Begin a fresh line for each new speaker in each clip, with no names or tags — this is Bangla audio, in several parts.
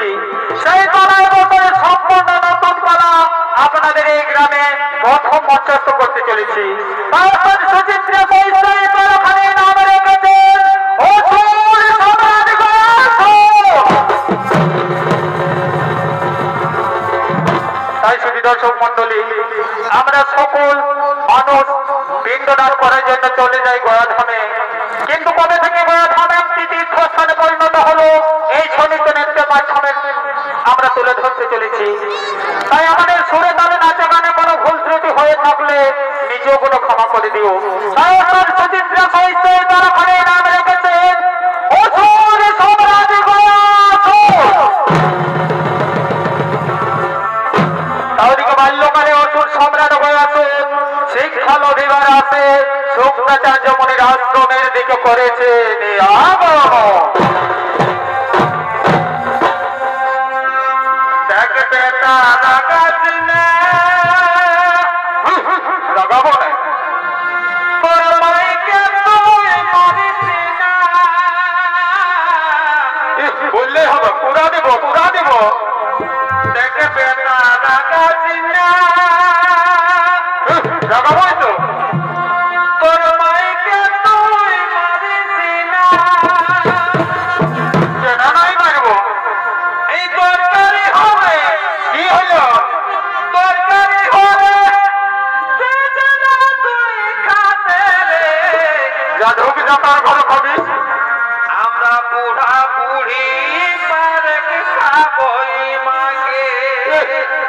চলেছি। সেই তলায় বছরে সম্পূর্ণ নতুন কলা আপনাদের এই গ্রামে প্রথম মঞ্চস্থ করতে চলেছি। সুচিত্র নাম রেখেছেন তাই শুধু দর্শক মন্ডলী, আমরা সকল মানুষ পিণ্ডদান করার জন্য চলে যাই গয়াধামে, কিন্তু কবে থেকে গয়াধাম একটি তীর্থস্থানে পরিণত হলো এই সঙ্গীত নৃত্যের মাধ্যমে আমরা তুলে ধরতে চলেছি। তাই আমাদের সুরে তালে নাচে গানে কোনো ভুল ত্রুটি হয়ে থাকলে নিজেও কোনো ক্ষমা করে দিও। তাই আপনার সুচিত্র সাহিত্য নাম রেখেছেন অসুর সম্রাট তাহলে বাল্যকালে অসুর সম্রাট গয়াসুর শিক্ষা লভিবার আছে শুক্রাচার্য মুনির আশ্রমের দিকে করেছে লাগাবো না বললে হবে, পুরা দেব পুরা দেব। দেখে বেটা লাগাবোই তো তোর মাইকে তুই মারিস না, কেন নাই মারবো? এই তরকারি হবে কি হলো? তরকারি হবে তুই খাতে রে যাদব যাতার ঘর খাবি। আমরা বুড়া বুড়ি পারে খাবই মাকে।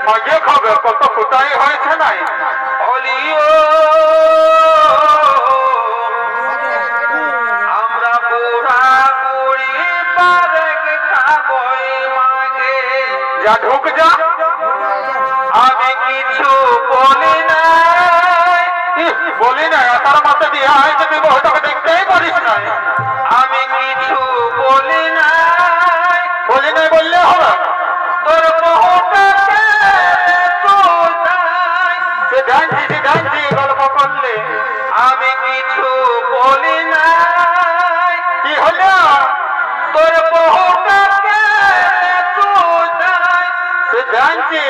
মাকে খাবে? কত ফুটাই হয়েছে নাই অলিও। আমরা বুড়া বুড়ি পারে খাবই মাকে। যা ঢুক যা, আমি কিছু বলি নাই। বলি নাই তার মাথা দিয়ে হয়তো বিবাহটাকে দেখতেই পারিস নাই। আমি কিছু বলি নাই, বলি নাই বললে হবে? তোর বহুটাকে গল্প করলে আমি কিছু বলি নাই। কি হলো? তোর বহুটাকে সে জানছি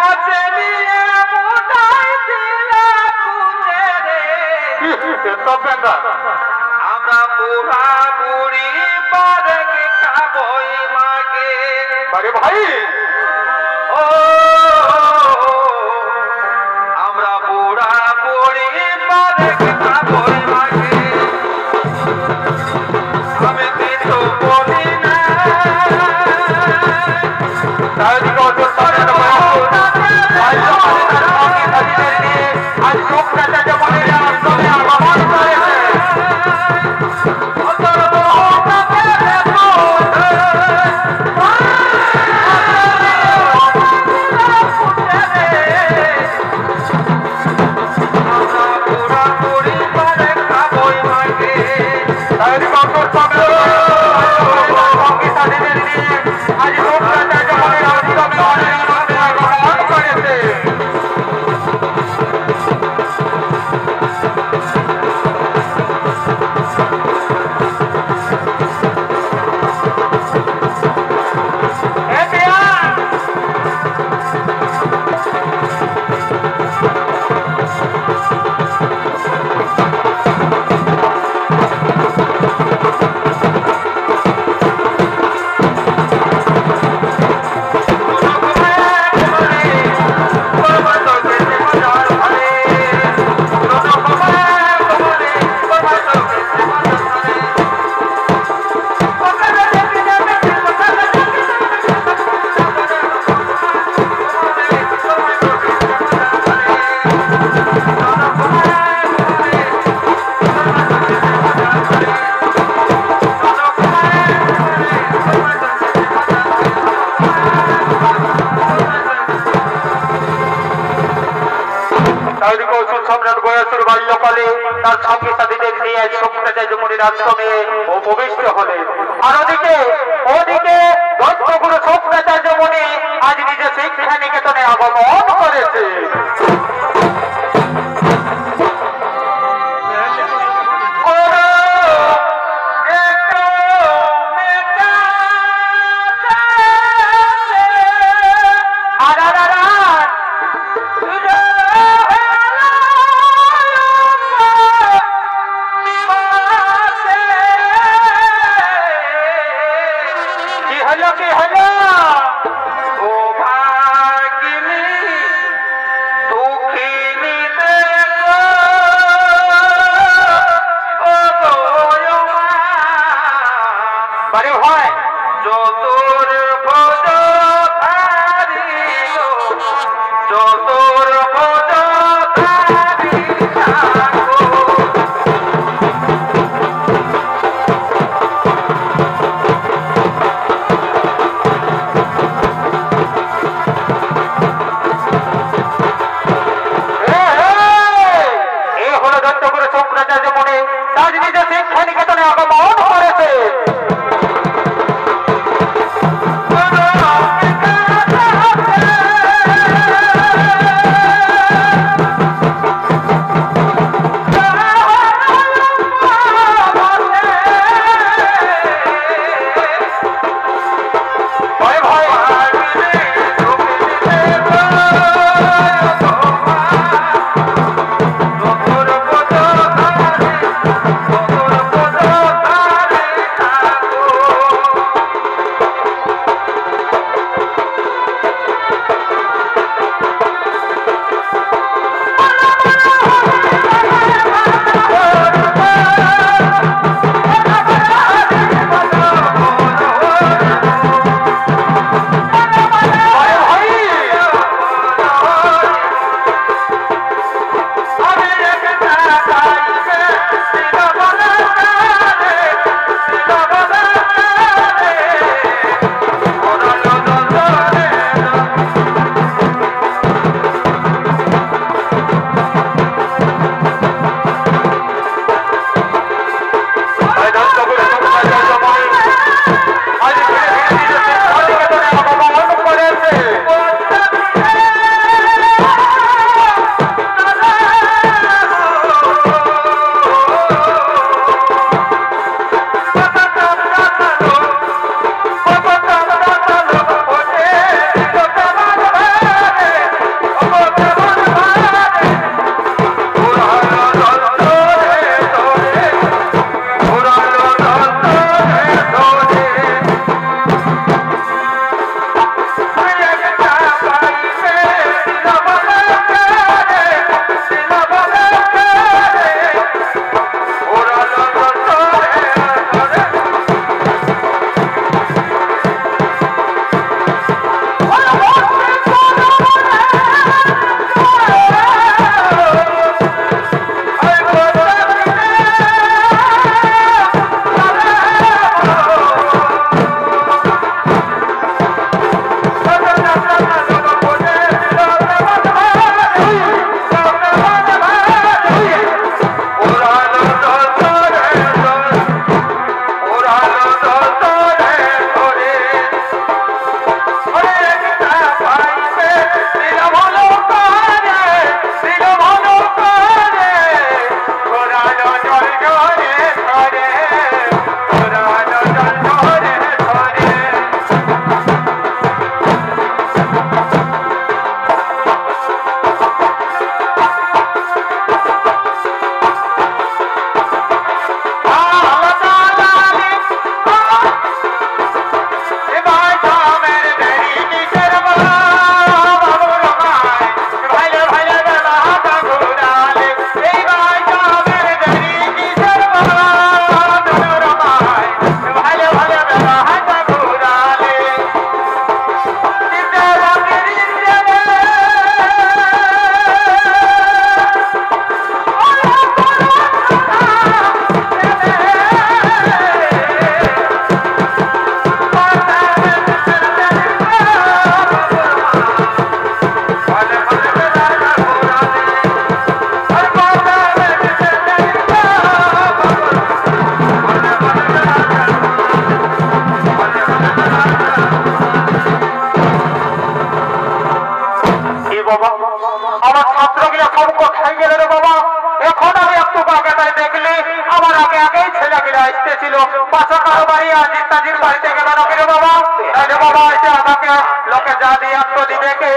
আছে নিয়ে বোঝাই দিলা খুঁজে রে। আমরা বুড়া বুড়ি পারে খাবই মাকে। আরে ভাই ও আমরা বুড়া বুড়ি পারে খাবই মাকে। আমি কিছু বলি না বাল্যকালে তার সঙ্গে সাথীদের নিয়ে শুক্রাচার্য মুনির আশ্রমে উপবিষ্ট হলেন। আর ওদিকে দত্তগুরু শুক্রাচার্য মুনি আজ নিজে শিক্ষা নিকেতনে আগমন করেছে। হলো কি হলো
ও ভাগিনী দুঃখিনী দেখো ও
বাড়ি হয়
যতর ভোজ ধারি যতর ভোজ ধারি
লোকে যা দিয়ে একটু দিবে কে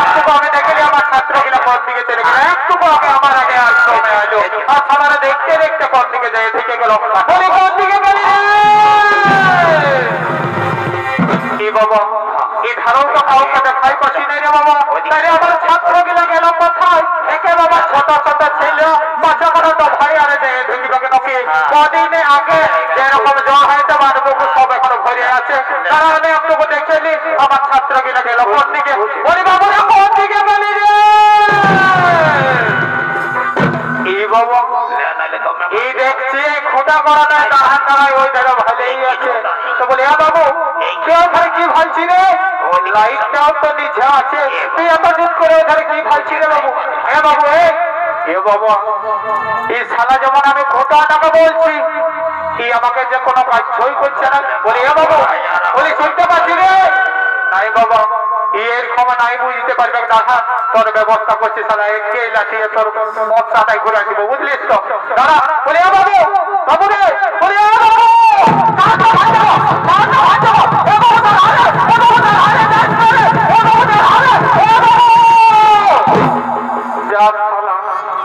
একটু আগে দেখলে আমার ছাত্রগুলো কোন দিকে চলে গেল, একটু আগে আমার আগে আশ্রমে আলো আর সবার দেখতে দেখতে কোন দিকে যায় থেকে গেল, কোন দিকে গেলে বাবা এই ধারণ তো কাউকে দেখাই পাচ্ছি নাই রে বাবা। তাই আমার ছাত্র গুলো গেল কোথায়? একে বাবা ছোট ছোট ছেলে বাচ্চা করে তো ভাই আরে যে ঢুকিবাকে নাকি কদিনে আগে যেরকম জ্বর হয়েছে মানুষ সব এখনো ভরে আছে। তারা আমি একটু দেখেলি আমার ছাত্র গুলো গেল কোন দিকে? ওরে বাবা কোন দিকে গেলি রে? এই বাবা এই দেখছি খোঁটা করা নাই দাঁড়ান দাঁড়ায় ওই ধারে ভালোই আছে। তো বলে বাবু কেউ ভাই কি ভালছি রে? লাইটটাও তো নিচে আছে, তুই এত দিন করে ওধারে কি ভালছি রে বাবু? হ্যাঁ বাবু এ বাবা এই শালা যেমন আমি খোঁটা টাকা বলছি কি আমাকে যে কোনো কাজই করছে না। বলি এ বাবু বলি শুনতে পাচ্ছি রে? নাই বাবা এর ক্ষমা নাই বুঝতে পারবে দাদা তোর ব্যবস্থা করছি শালা একে লাঠিয়ে তোর মশাটাই ঘুরে দিব বুঝলিস তো দাদা। বলি এ বাবু বাবু রে বলি এ বাবু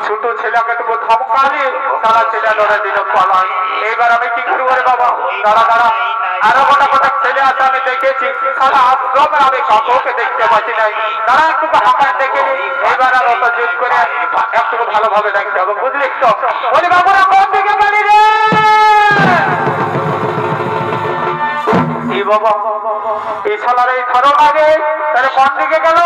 ছোট ছেলেকে তো ধমকালি তারা ছেলে ধরে দিল পালাই। এইবার আমি কি করবো রে বাবা? দাঁড়া দাঁড়া আরো গোটা গোটা ছেলে আছে আমি দেখেছি সারা আশ্রমে আমি কাউকে দেখতে পাচ্ছি নাই। তারা একটু হাঁকায় দেখে এবার আর অত জোর করে একটু ভালোভাবে দেখতে হবে বুঝলিস তো। বলি বাবুরা কোন দিকে গেলি রে? এই বাবা এই শালার এই ধরো আগে তাহলে কোন দিকে গেল?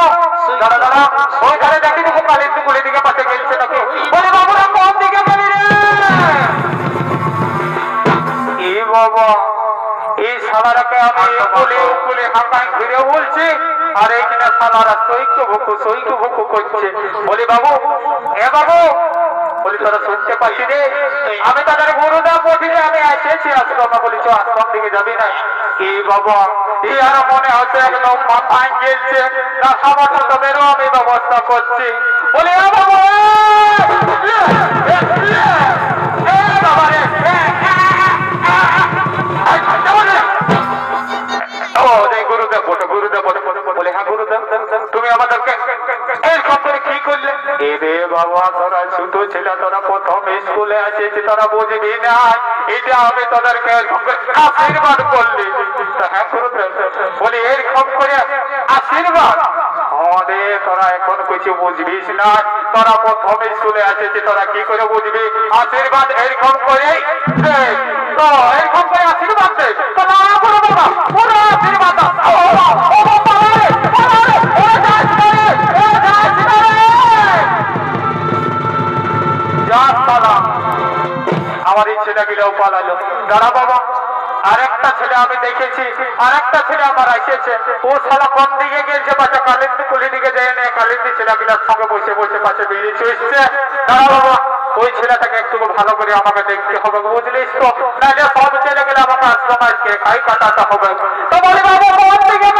দাঁড়া দাঁড়া ওই ধারে দেখি দেখো কালের টুকুলি দিকে পাশে গেছে নাকি? বলি বাবুরা কোন দিকে গেলি রে? এই বাবা এই শালারাকে আমি উকুলে হাঁকায় ঘুরে বলছি আর এইখানে শালারা সৈক্য ভুকু করছে। বলি বাবু এ বাবু বলি তোরা শুনতে পাচ্ছি রে? আমি তাদের গুরুদা বসিলে আমি এসেছি আশ্রমে। বলি চ আশ্রম দিকে যাবি না? কি বাবা এই আর মনে হচ্ছে একদম মাথায় গেলছে তার সামর্থ্য তো বেরো আমি ব্যবস্থা করছি। বলি এ বাবু বাবা রে গুরুদেব গুরুদেব বলে হ্যাঁ গুরুদেব তুমি আমাদেরকে এরকম করে কি করলে? এ রে বাবা তোরা ছোট ছেলে তোরা প্রথম স্কুলে আছিস তোরা বুঝবি না এটা আমি তোদেরকে এরকম করে আশীর্বাদ করলি। হ্যাঁ গুরুদেব বলি এরকম করে আশীর্বাদ আমাদের তোরা এখন কিছু বুঝবিস না। তোরা প্রথম স্কুলে আছিস তোরা কি করে বুঝবি? আশীর্বাদ এরকম করে তো এরকম করে আশীর্বাদ দে তো না করো বাবা পুরো আশীর্বাদ আমার এই ছেলেগুলো পালালো। দাঁড়া বাবা আরেকটা ছেলে আমি দেখেছি আরেকটা ছেলে আমার এসেছে ও শালা কোন দিকে গেছে পাশে কালিন্দি কুলি দিকে যায় না কালিন্দি ছেলেগুলোর সঙ্গে বসে বসে পাশে বেরিয়ে চলছে। দাঁড়া বাবা ওই ছেলেটাকে একটু ভালো করে আমাকে দেখতে হবে বুঝলিস তো নাহলে সব ছেলেগুলো আমাকে আশ্রম আজকে খাই কাটাতে হবে। তো বলি বাবা কোন দিকে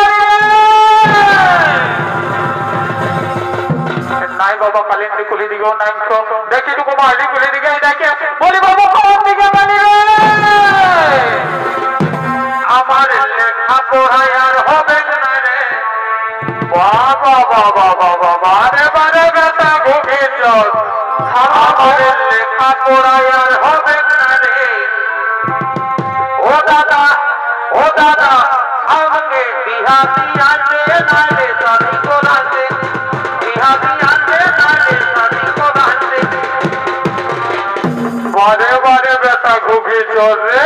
নাই বাবা কালিন্দি কুলি দিকেও নাই তো দেখি টুকু মালি কুলি দিকে দেখে। বলি বাবা কোন দিকে আমার লেখা পড়ায় আর হবে না রে বাবা বাবা বাবা বারে বারে ব্যথা ভুগে চল আমার লেখা পড়ায় আর হবে না রে। ও দাদা আমাকে বিহা দিয়াছে না রে সাথী কোরাছে বিহা দিয়াছে না রে সাথী কোরাছে বারে বারে ব্যথা ভুগে চল রে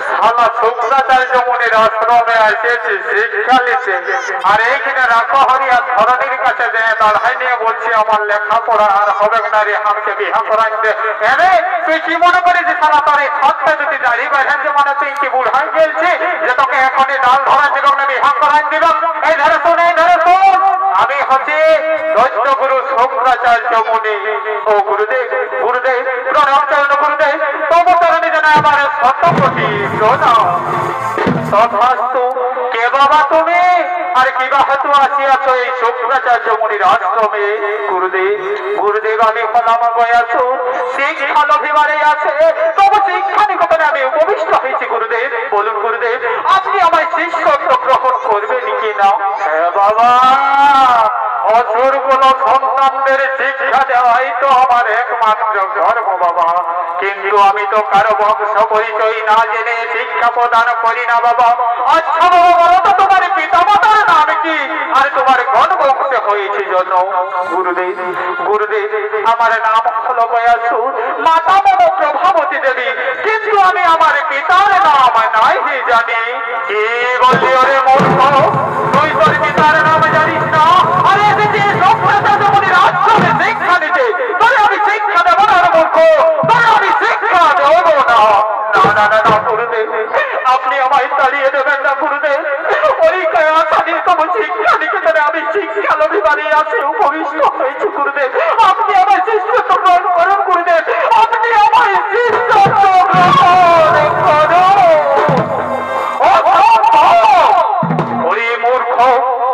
শালা শুক্রাচার্য মুনির আশ্রমে এসেছি শিক্ষা নিতে আর এইখানে রাখহরি আর ধরণীর কাছে যে দাঁড়াই নিয়ে বলছি আমার লেখাপড়া আর হবে না রে আমাকে বিহা করাইতে। এরে তুই কি মনে করিস শালা তোর এই খরচা যদি দাঁড়িয়ে বেড়েন যে মানে তুই কি বুড়াই গেলছি যে তোকে এখনই ডাল ধরা দিব না বিহা করাই দিব? এই ধরে শোন আমি হচ্ছি দৈত্য গুরু শুক্রাচার্য মুনি। ও গুরুদেব গুরুদেব প্রণাম গুরুদেব তবু তরণী যেন আমার শতকোটি প্রণাম। তথাস্তু কে বাবা তুমি আর কি বা হেতু আসিয়াছ এই শুক্রাচার্য মুনির আশ্রমে? গুরুদেব আমি হলাম বয়াসু শিক্ষা লভিবারে আছে তবু শিক্ষা নিকটনে আমি উপবিষ্ট হয়েছি গুরুদেব। বলুন গুরুদেব আপনি আমায় শিষ্যত্ব গ্রহণ করবেন কি না? হ্যাঁ বাবা অসুর কোন সন্তানদের শিক্ষা দেওয়াই তো আমার একমাত্র ধর্ম বাবা। কিন্তু আমি তো কারো বংশ পরিচয় না জেনে শিক্ষা প্রদান করি না বাবা। আচ্ছা বাবা বলো তো তোমার হয়েছে জন্য গুরুদেব গুরুদেব আমার নাম হলো গয়াসুর, মাতা মম প্রভাবতী দেবী, কিন্তু আমি আমার পিতার নাম নাই জানি। কি বললি ওরে মূর্খ, তুই তোর পিতার নাম জানিস না? আরে যে সভ্যতা যখনই রাষ্ট্রকে শিক্ষা দিতে তোরে আমি শিক্ষা দেবো না রে মূর্খ, তোরে আমি শিক্ষা দেবো না। না না না না গুরুদেব, আপনি আমায় তাড়িয়ে দেবেন না গুরুদেব। ওই তম শিক্ষা নিকেতনে আমি শিক্ষা লোভী বানিয়ে আসে উপবিষ্ট হয়েছি গুরুদেব। আপনি আমার শিষ্যত্ব গ্রহণ করুন গুরুদেব, আপনি আমার শিষ্যত্ব গ্রহণ করুন। ওরে মূর্খ,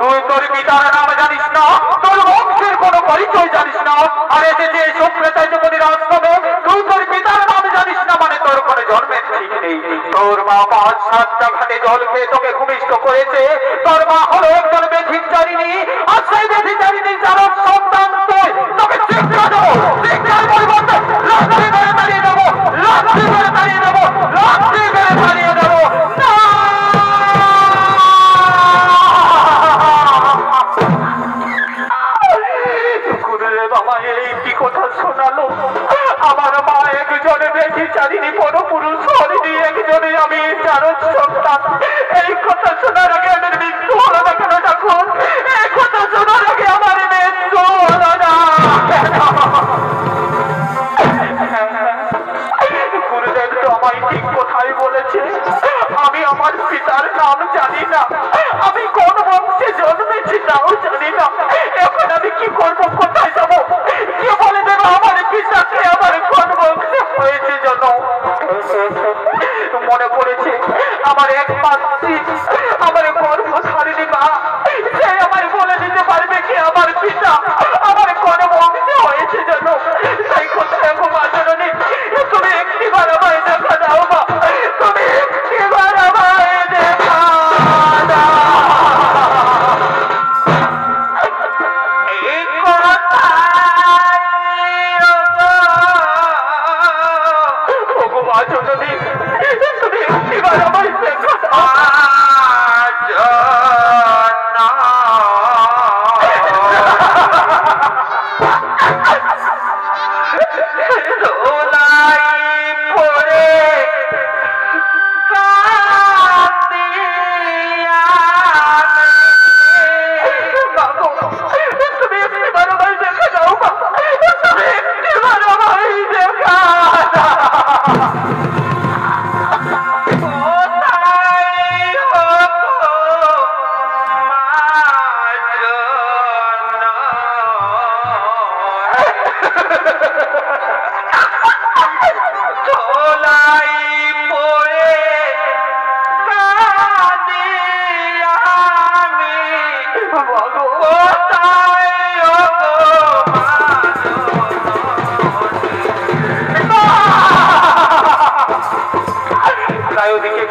তুই তোর পিতার নাম জানিস না, তোর বংশের কোনো পরিচয় জানিস না। আর যে সুপ্রেতায় যমুনির আশ্রমে তুই তোর পিতার নাম জানিস না, মানে তোর কোনো জন্মের ঠিক নেই। তোর মা ৫-৭টা ঘাটে জল খেয়ে তোকে ভূমিষ্ঠ করেছে। তোর মা হলো একজন বেধিচারিণী, আর সেই বেধিচারিণী যার সন্তান তুই, তোকে শিক্ষা দেবো, শিক্ষার পরিবর্তে লাঠি মেরে তাড়িয়ে দেবো, লাঠি মেরে তাড়িয়ে দেবো, লাঠি মেরে তাড়িয়ে দেবো। না গুরুদেব আমায় এই কি কথা শোনালো? আমার মা একজনে বেধিচারিণী পরপুরুষ হরিণী, একজনে আমি যার সন্তান। এই কথা শোনার আগে আমার মৃত্যু হলো না কেন ঠাকুর? এই কথা শোনার আগে আমার মৃত্যু হলো না। গুরুদেব তো আমায় ঠিক কোথায় বলেছে। আমি আমার পিতার নাম জানি না, আমি কোন বংশে জন্মেছি তাও জানি না। এখন আমি কি করবো, কোথায় যাবো, কে বলে দেবো আমার পিতাকে আমার কোন বংশে হয়েছে জন্য? মনে পড়েছে আমার একমাত্রী, আমার গর্ভধারিণী মা, সে আমায় বলে দিতে পারবে কি আমার পিতা আমার কোন বংশে হয়েছে জন্য। সেই কোথায় এখন আচরণে তুমি একটিবার আমায় দেখা দাও মা, তুমি একটিবার আমায় দেখা দাও। এই ভগবান যদি তুমি একটিবার আমায় দেখা দাও।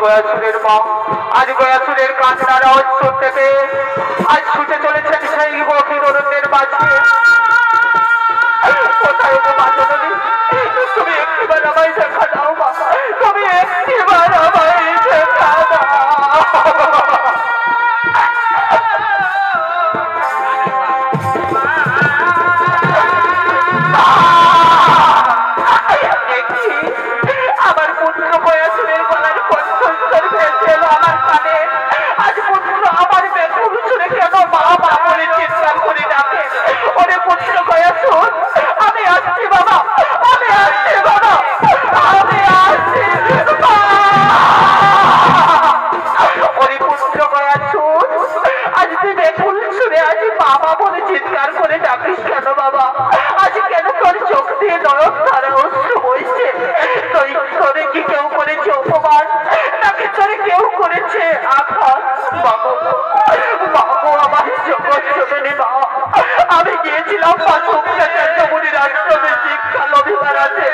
গয়াসুরের মা আজ গয়াসুরের কান্নার আওয়াজ শুনতে পেয়ে আজ ছুটে চলেছেন সেই গভীর অরণ্যের মাঝে। কোথায় গো মা জননী, তুমি একটিবার আমায় দেখা দাও মা, তুমি একটিবার আমায় দেখা দাও। আমার পুত্র গয়াসুরের গলার কণ্ঠস্বর ভেসে এলো আমার কানে। আজ পুত্র আমার বেকুল সুরে কেন মা মা বলে চিৎকার করে ডাকে। ওরে পুত্র গয়াসুর, আমি আসছি বাবা, আমি আসছি বাবা, আমি আসছি। ওরে পুত্র গয়াসুর, আজ তুই বেকুল সুরে আজ বাবা বলে চিৎকার করে ডাকিস কেন বাবা? আজ কেন তোর চোখ দিয়ে নয়ন ধারা অশ্রু বইছে? তুই তোরে কি কেউ করেছে অপমান, নাকি তোরে কেউ করেছে আঘাত? বাবু বাবু আমার জগৎ জননী মা, আমি গিয়েছিলাম মুনির আশ্রমে শিক্ষা লোভী বাড়াতে,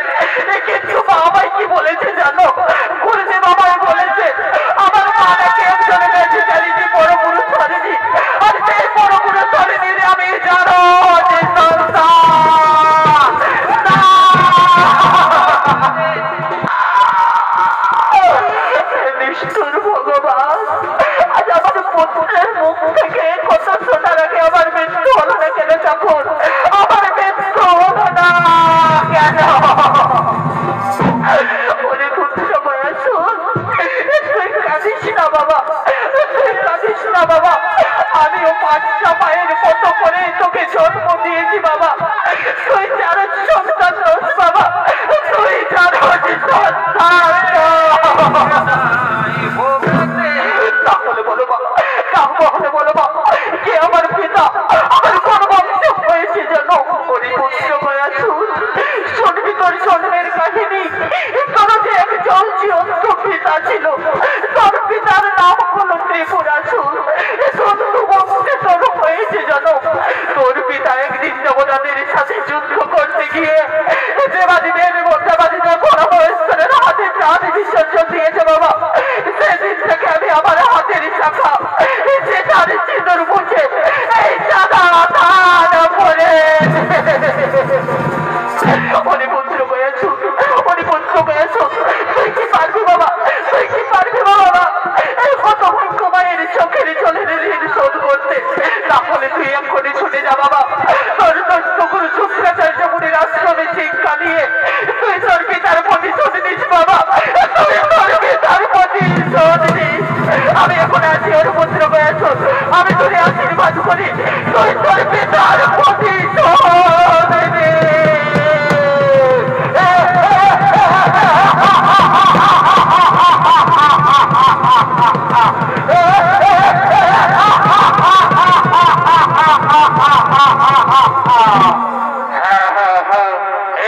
কিন্তু বাবাই কি বলেছে জানো? গুরুদেব বাবাই বলেছে আমার মা নাকি একজনে বেঁচে চালিয়েছি বড় পুরুষ ধরেনি, আর সেই বড় পুরুষ ধরেনি আমি জানো যে সন্তান। নিষ্ঠুর ভগবান, আজ আমার পুত্রের মুখ থেকে কথা শোনার আগে আমার মৃত্যু হলো না বাবা, আমিও বাচ্চা মায়ের মতো করে তোকে জন্ম দিয়েছি বাবা। তুই যার সন্তান দোষ বাবা, তুই যার সন্তান। তাহলে বলো বাবা, তাহলে বলো বাবা, কে আমার পিতা, আমার কোন বংশ হয়েছে যেন পরিপুষ্ট হয়ে শুনবি তোর জন্মের কাহিনী। তোর যে একজন জীবন্ত পিতা ছিল, তোর পিতার নাম হলো ত্রিপুরাসুর। বংশে তোর হয়েছে যেন তোর পিতা একদিন দেবতাদের সাথে যুদ্ধ করতে গিয়ে দেবাদিদের দেবাদিদের পরমেশ্বরের হাতে প্রাণ বিসর্জন দিয়েছে বাবা। সেদিন থেকে আমি আমার হাতের শাখা সেটার সিঁদুর মুছে এই সাদা ধান পরে অনিপুত্র হয়েছো, অনিপুত্র হয়েছো। তুই কি পারবি বাবা, তুই কি পারবি বাবা এই কত ভঙ্গ মায়ের চোখের জলের ঋণ শোধ করতে? তাহলে তুই এক্ষুনি ছুটে যা বাবা, তোর দোস্ত গুরু শুক্রাচার্য মুনির আশ্রমে শিক্ষা নিয়ে তুই তোর পিতার প্রতিশোধ নিস বাবা, তুই তোর পিতার প্রতিশোধ নিস। আমি এখন আছি ওর পুত্র হয়েছো, আমি তোর আশীর্বাদ করি তুই তোর পিতার প্রতিশোধ নিস।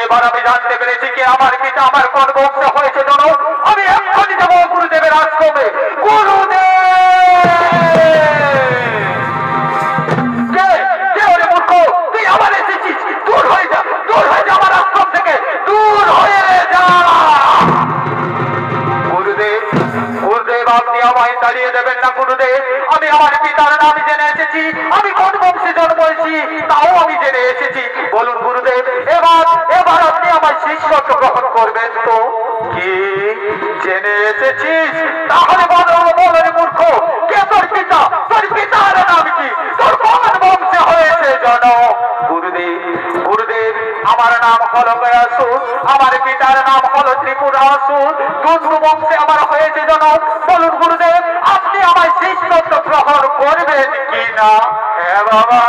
এবার আমি জানতে পেরেছি কি আমার পিতা আমার কোন বংশ হয়েছে জানো? আমি এক্ষুনি যাবো গুরুদেবের আশ্রমে। গুরুদেব মূর্খ, তুই আবার এসেছিস, দূর হয়ে যা, দূর হয়ে যা আমার আশ্রম থেকে, দূর হয়ে যা। গুরুদেব, গুরুদেব আপনি আমায় তাড়িয়ে দেবেন না গুরুদেব। আমি আমার পিতার নাম জেনে এসেছি, আমি কোন বংশে জন্মেছি তাও আমি জেনে এসেছি। বলুন গুরুদেব, এবার এবার আপনি আমার শিষ্যত্ব গ্রহণ করবেন তো? কি জেনে এসেছিস? তাহলে বলো বলো রে মূর্খ, কে তোর পিতা? তোর পিতার নাম কি? তোর কোন বংশে হয়েছে জানো? গুরুদেব, গুরুদেব আমার নাম হলো গয়াসুর, আমার পিতার নাম হলো ত্রিপুরাসুর। দুর্গ বংশে আমার হয়েছে জানো? বলুন গুরুদেব, আপনি আমার শিষ্যত্ব গ্রহণ করবেন কি না? হ্যাঁ বাবা,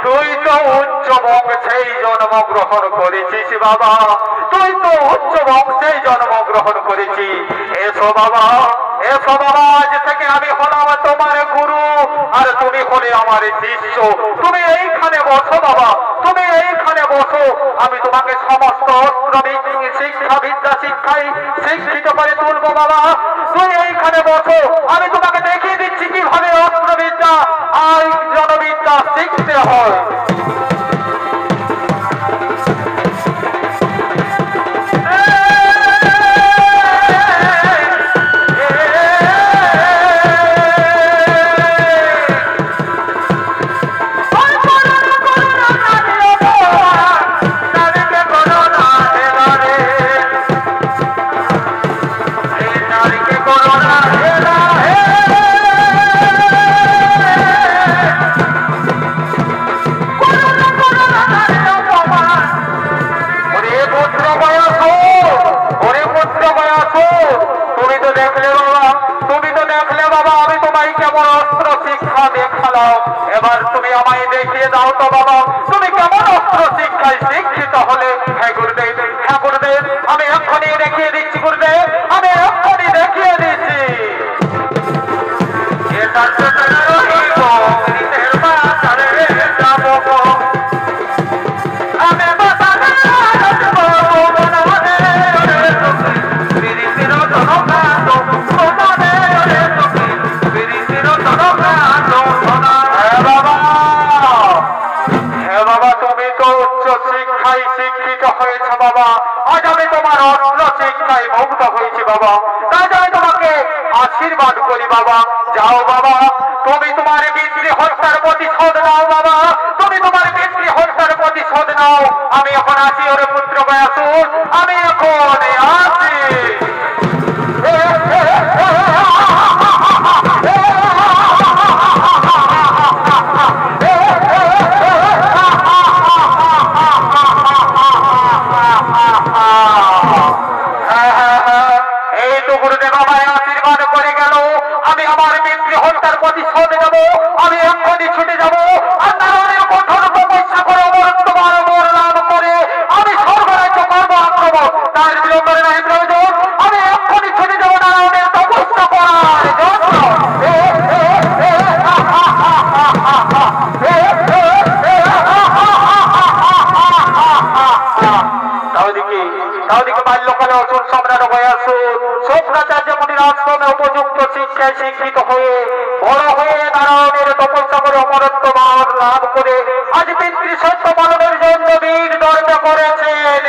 তুই তো উচ্চ বংশেই জন্মগ্রহণ করেছিস বাবা, তুই তো উচ্চ বংশেই জন্মগ্রহণ করেছিস। এসো বাবা, এসো বাবা, আজ থেকে আমি হলাম তোমার গুরু আর তুমি হলে আমার শিষ্য। তুমি এইখানে বসো বাবা, তুমি এইখানে বসো, আমি তোমাকে সমস্ত শিক্ষা বিদ্যা শিক্ষাই শিক্ষিত করে তুলবো বাবা। তুই এইখানে বসো, আমি তোমাকে দেখিয়ে দিচ্ছি কিভাবে অস্ত্রবিদ্যা আর জনবিদ্যা শিখতে হয়। এবার তুমি আমায় দেখিয়ে দাও তো বাবা, তুমি কেমন অস্ত্র শিক্ষায় শিক্ষিত হলে? হ্যাঁ গুরুদেব, হ্যাঁ গুরুদেব, আমি এক্ষুনি দেখিয়ে দিচ্ছি গুরুদেব, আমি এক্ষুনি দেখিয়ে দিচ্ছি। বাবা, আজ আমি তোমার অস্ত্র শিক্ষায় মুগ্ধ হয়েছি বাবা, তাই আমি তোমাকে আশীর্বাদ করি বাবা। যাও বাবা, তুমি তোমার পিতৃ হত্যার প্রতিশোধ নাও বাবা, তুমি তোমার পিতৃ হত্যার প্রতিশোধ নাও। আমি এখন আসি ওরে পুত্র গয়াসুর, আমি এখন আসি। এই তো গুরুদেব আমায় আশীর্বাদ করে গেল, আমি আমার পিতৃ হত্যার প্রতিশোধ নেব। আমি এক্ষুনি ছুটে যাব আর নারায়ণের কঠোর তপস্যা করে অমরত্বমান অমর লাভ করে আমি স্বর্গরাজ্য করবো আক্রমণ। তার বিলম্বের নাই প্রয়োজন। আমি এক্ষুনি ছুটে যাব নারায়ণের তপস্যা করার জন্য। তাওদিকে বাল্যকালে অসুর সম্রাট গয়াসুর শুক্রাচার্য মুনির আশ্রমে উপযুক্ত শিক্ষায় শিক্ষিত হয়ে বড় হয়ে নারায়ণের তপস্যা করে অমরত্বমান লাভ করে আজ পিতৃসত্য পালনের জন্য বীর দর্প করেছেন।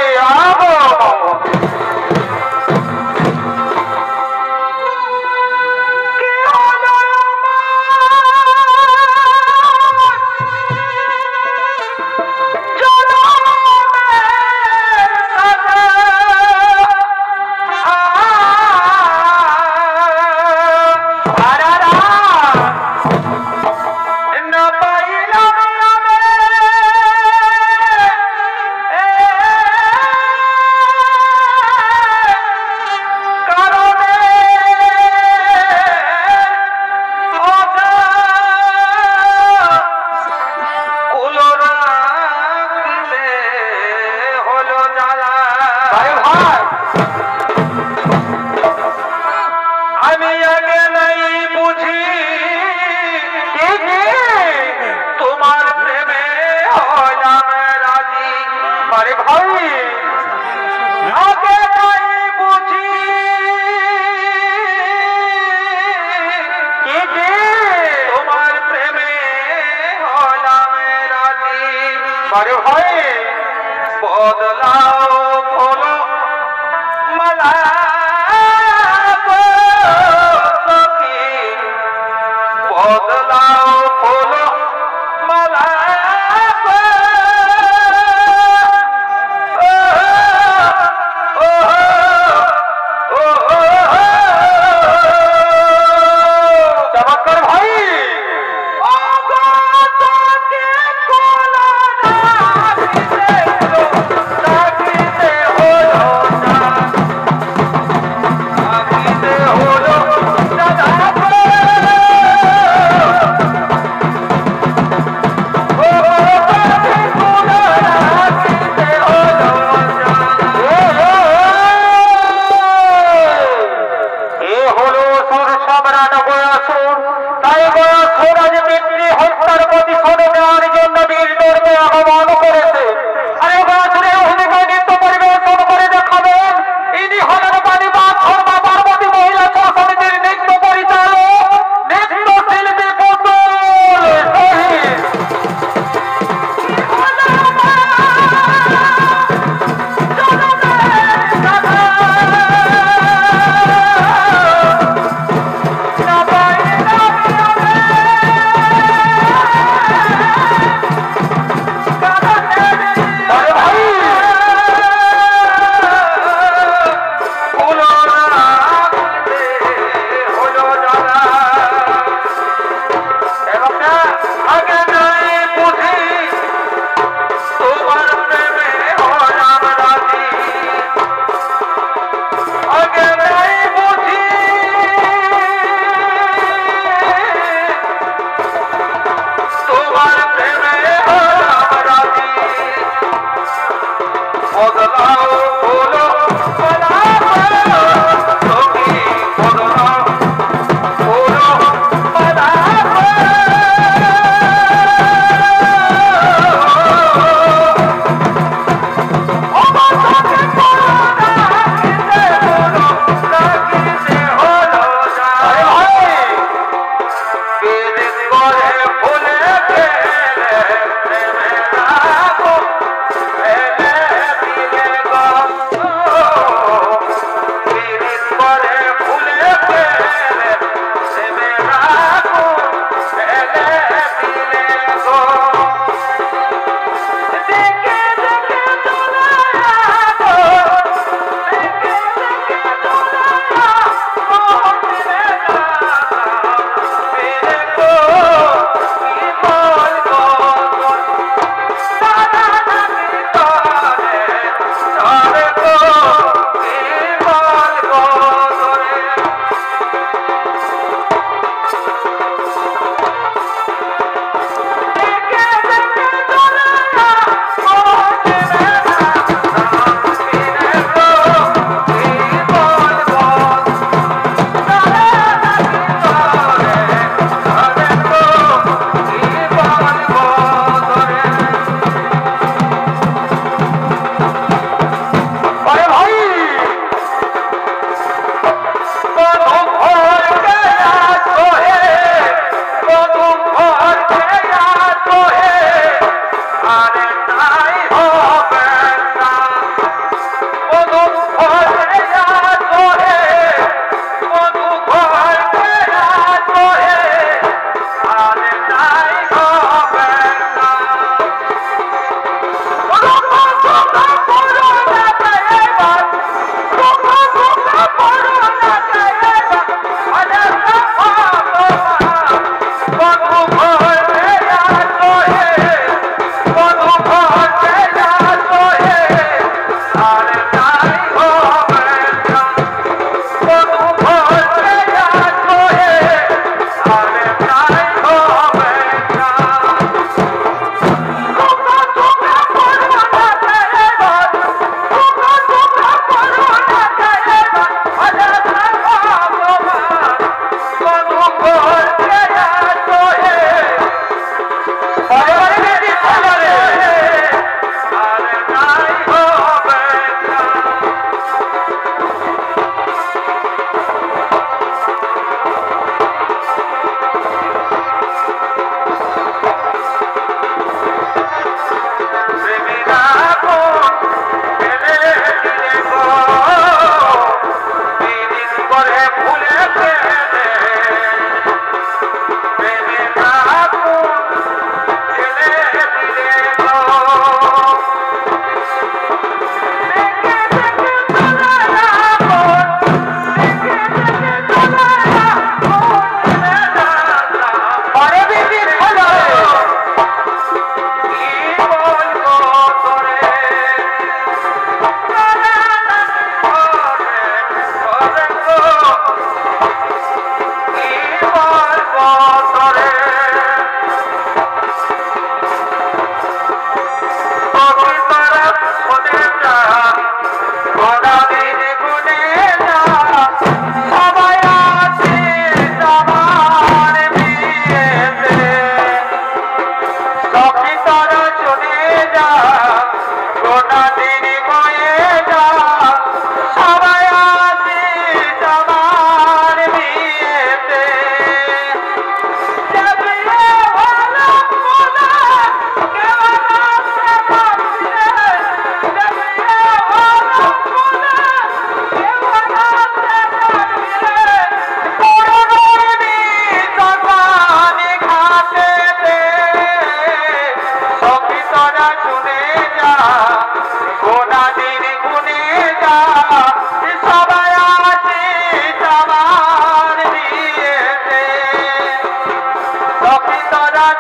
বদলাও বলো মালা বদলাও বলো মালা
চমৎকার ভাই।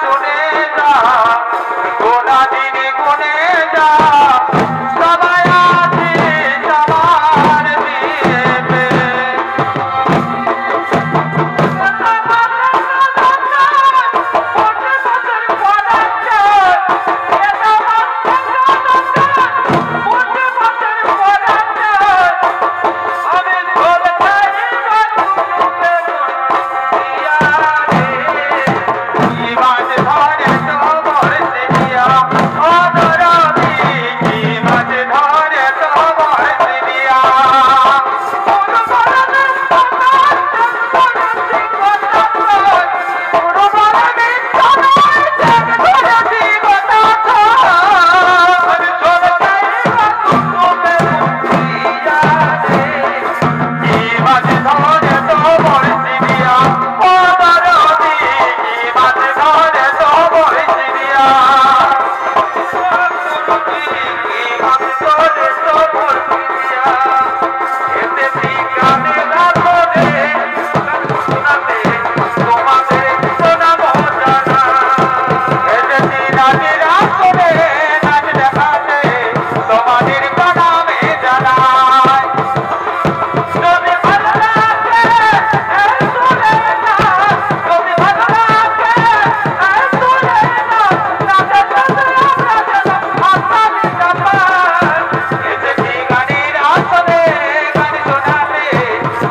শুনে যা গোনা দিনে গুনে যা সবাই আছে সবার বিয়েতে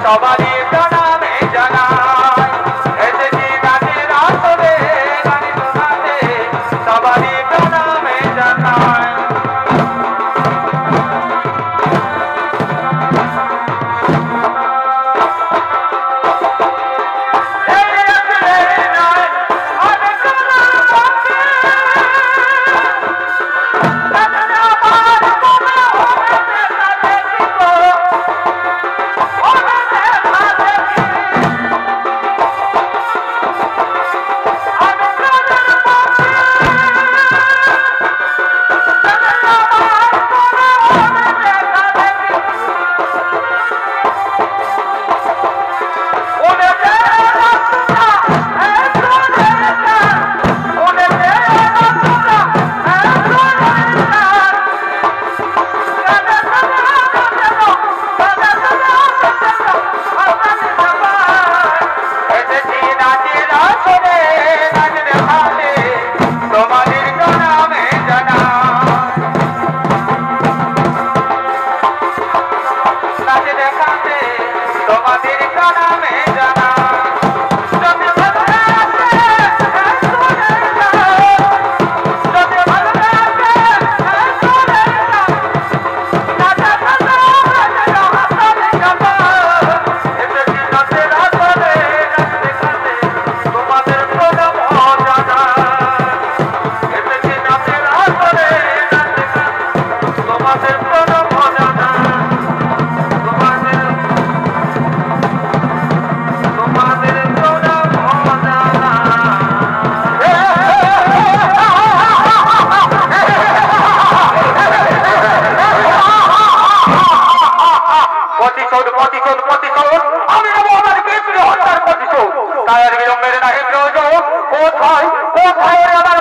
সবারই নামে জানাই এসেছি নাচের আসরে গান শোনাতে সবারই নামে জানাই তোমাদের নামে জানা আমি আমার কেসরি হত্যার প্রতিশোধ তাই আর বিলম্বের নাহি প্রয়োজন কোথায় কোথায় আমার